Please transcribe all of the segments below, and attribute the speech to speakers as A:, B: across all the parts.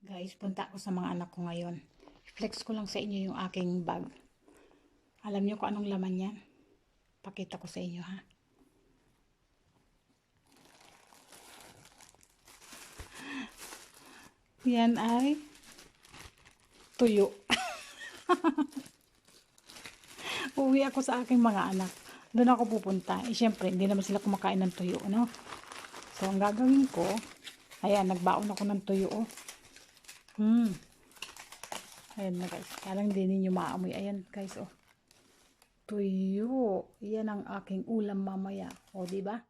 A: Guys, punta ako sa mga anak ko ngayon. Flex ko lang sa inyo yung aking bag. Alam niyo kung anong laman yan? Pakita ko sa inyo, ha? Yan ay tuyo. Uwi ako sa aking mga anak. Doon ako pupunta. Siyempre, hindi naman sila kumakain ng tuyo, no? So, ang gagawin ko, ayan, nagbaon ako ng tuyo, oh. Ayan na, guys. Parang hindi ninyo maamoy. Ayan, guys, oh. Tuyo. Yan ang aking ulam mamaya. O, diba?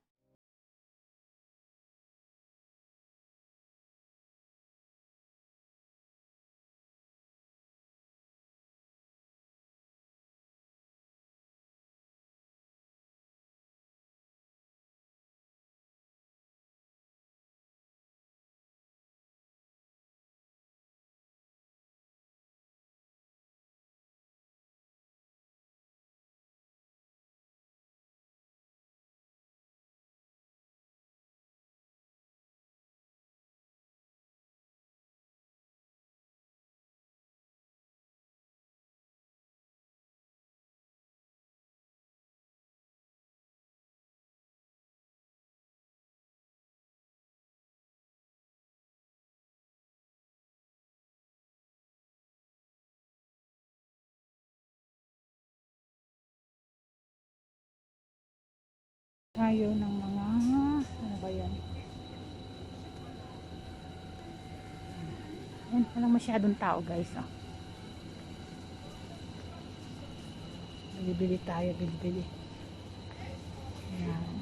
A: Tayo ng mga, ano ba yan? Ayan, walang masyadong tao, guys, oh. Bili-bili tayo, bili-bili. Ayan.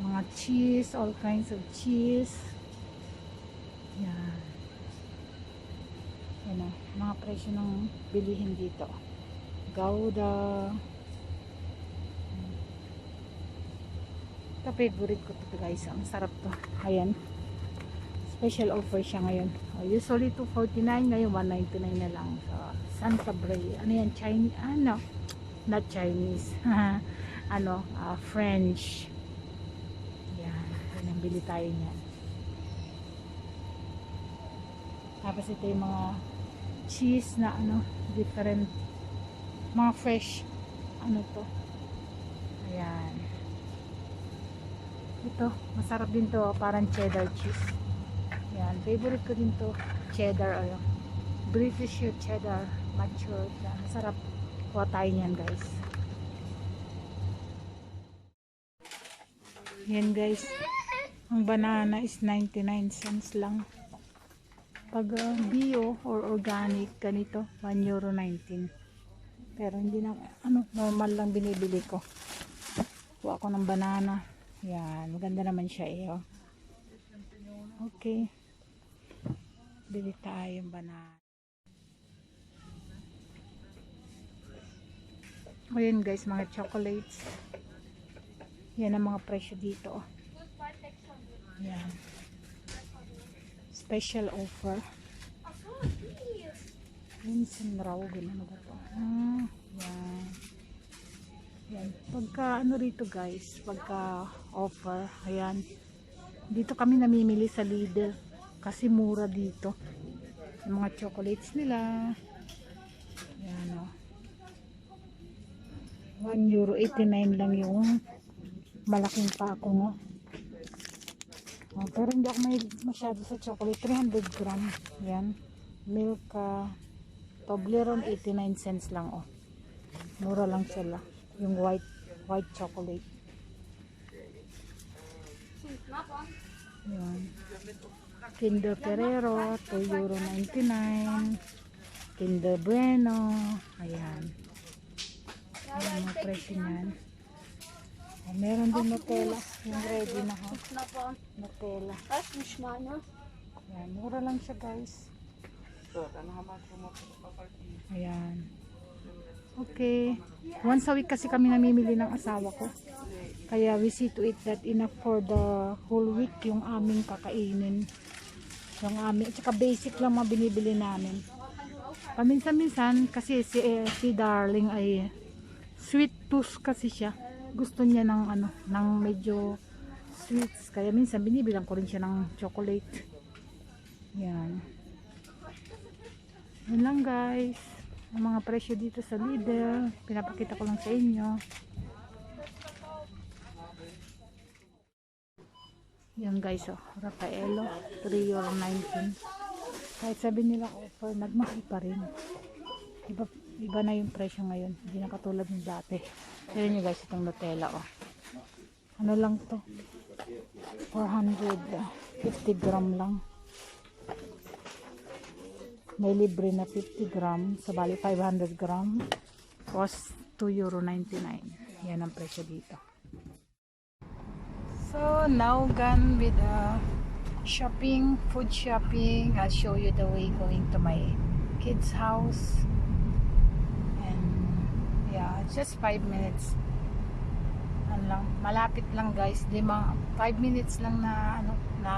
A: Mga cheese, all kinds of cheese. Ayan. Ayan, oh, mga presyo ng bilihin dito. Gouda. Ito, favorite ko to, guys. Ang sarap to. Ayan. Special offer siya ngayon. Usually $249, ngayon $199 na lang. So, Santa Bray. Ano yan? Chinese? Ano? Not Chinese. Ano? French. Yan. Yan, bili tayo niyan. Tapos ito yung mga cheese na ano, different. Mga fresh. Ano to? Ayan. Ito, masarap din to. Parang cheddar cheese. Yan, favorite ko din to. Cheddar, ano. British cheddar. Matured. Masarap. Kuha tayo niyan, guys. Yan, guys. Ang banana is 99 cents lang. Pag bio or organic, ganito, €1.19. Pero hindi na, ano, normal lang binibili ko. Kuha ko ng banana. Yan, maganda naman siya, eh, oh. Okay. Bili tayo yung banana. Ayan, guys, mga chocolates. Yan ang mga presyo dito, oh. Yan. Special offer. Minsan raw, gano'n ba ito? Yan. Yan. Pagka ano rito, guys, pagka offer, ayan. Dito kami namimili sa Lidl kasi mura dito. Yung mga chocolates nila. Ayan, o. €1.89 lang yung malaking pako, no? Oh, pero hindi ako masyado sa chocolate. 300 gram. Yan. Milka. Toblerone 89 cents lang, oh. Mura lang sila. Yung white chocolate. Yan. Kinder Ferrero, €2.99. Kinder Bueno. Ayan. Ayan ang presyo niyan. Oh, meron din Nutella. Yung ready na, ha. Nutella. Ayan. Mura lang siya, guys. Ayan. Okay. Once a week kasi kami namimili ng asawa ko. Kaya we see to it that enough for the whole week yung aming kakainin. Yung aming, at saka basic lang mga binibili namin. Paminsan-minsan kasi si Darling ay sweet tooth kasi siya. Gusto niya ng ano, ng medyo sweets. Kaya minsan binibilang ko rin siya ng chocolate. Yan. Yun lang guys. Ang mga presyo dito sa Lidl. Pinapakita ko lang sa inyo. Yan guys, oh. Raffaello. 3 euro 19. Kahit sabi nila offer, nagmahal pa rin. Iba na yung presyo ngayon. Hindi na katulad ng dati. Tignan nyo guys, itong Nutella, oh. Ano lang to? 450 gram lang. May libre na 50 gram. Sa bali 500 gram. Cost 2 euro 99. Yan ang presyo dito. So now gone with the shopping, food shopping. I'll show you the way going to my kids' house. And yeah, just 5 minutes. Lang, malapit lang guys, 5 minutes lang na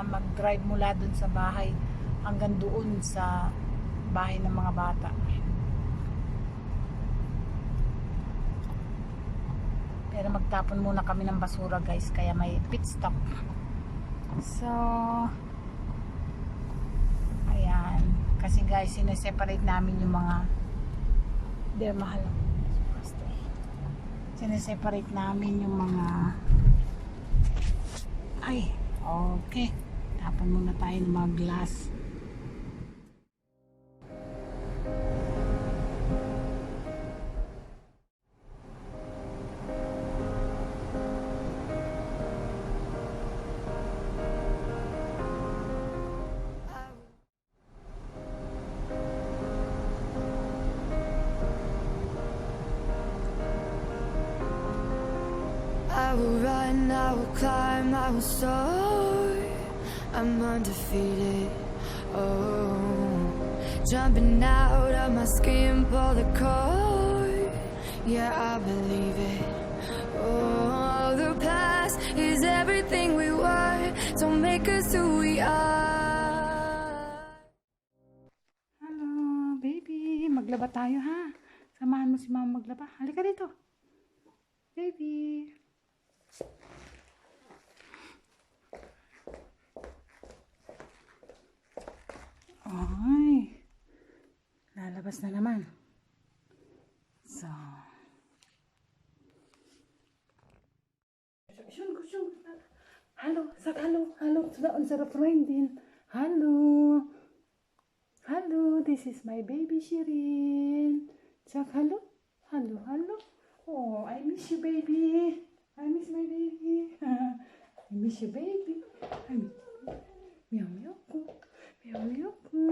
A: mag-drive mula dun sa bahay hanggang doon sa bahay ng mga bata. Pero magtapon muna kami ng basura guys, kaya may pit stop. So ayan, kasi guys sineseparate namin yung mga mahal. Sineseparate namin yung mga okay, tapon muna tayo ng mga glass.
B: I will run, I will climb, I will soar. I'm undefeated. Oh, jumping out of my skin, pull the cord. Yeah, I believe it. Oh, the past is everything we were. Don't make us who we are.
A: Hello, baby. Maglaba tayo ha. Samahan mo si mama maglaba. Halika dito. Baby. Ay, lalabas na naman. So, hello, sa refrain din. Hello, this is my baby Shirin. Sak, hello. Oh, I miss you, baby. I miss my baby. I miss you, baby. Meow, meow ko. Meow, meow ko.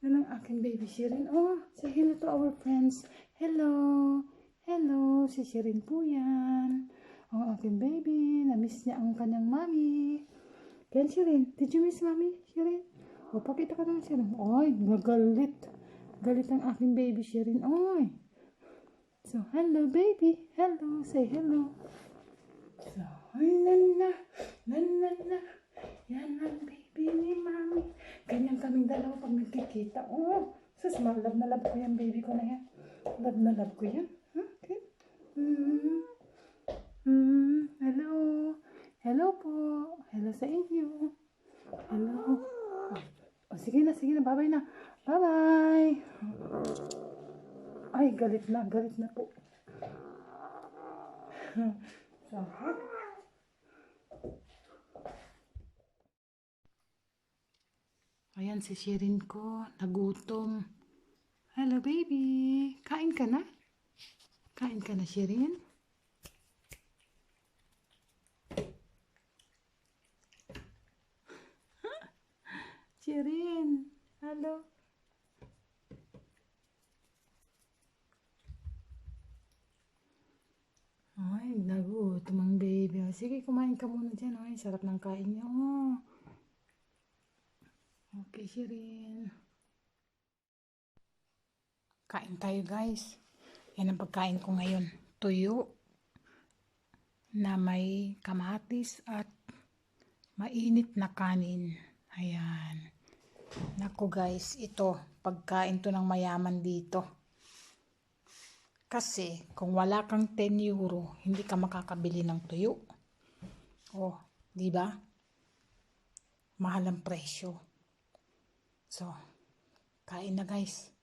A: Yan ang aking baby Shirin. Oh, say hello to our friends. Hello. Si Shirin po yan. Ang aking baby. Na-miss niya ang kanyang mami. Ken, Shirin, did you miss mommy, Shirin? O, pakita ka naman, Shirin. Ay, nagalit. Galit ang aking baby, Shirin. Ay. So, hello, baby. Hello. Say hello. So, ay, nana. Yan ang baby ni mami. Ganyan kaming dalawa pag nagkikita. Oh, sus, love na love ko yan, baby ko na yan. Love na love ko yan. Okay. Hello. Hello po. Hello sa inyo. Hello. Oh, sige na. Bye-bye na. Bye-bye. Ay, galit na po. So, ayan si Shirin ko, nagutom. Hello baby, kain ka na? Kain ka na, Shirin? Shirin, hello. Ay, nagutom ang baby. Sige, kumain ka muna dyan. Ay, sarap ng kain niyo. Oh. Okay, Shirin. Kain tayo, guys. Yan ang pagkain ko ngayon. Tuyo na may kamatis at mainit na kanin. Ayan. Naku, guys. Ito, pagkain to ng mayaman dito. Kasi, kung wala kang 10 euro, hindi ka makakabili ng tuyo. Oh, di ba? Mahal ang presyo. So, Kain na guys.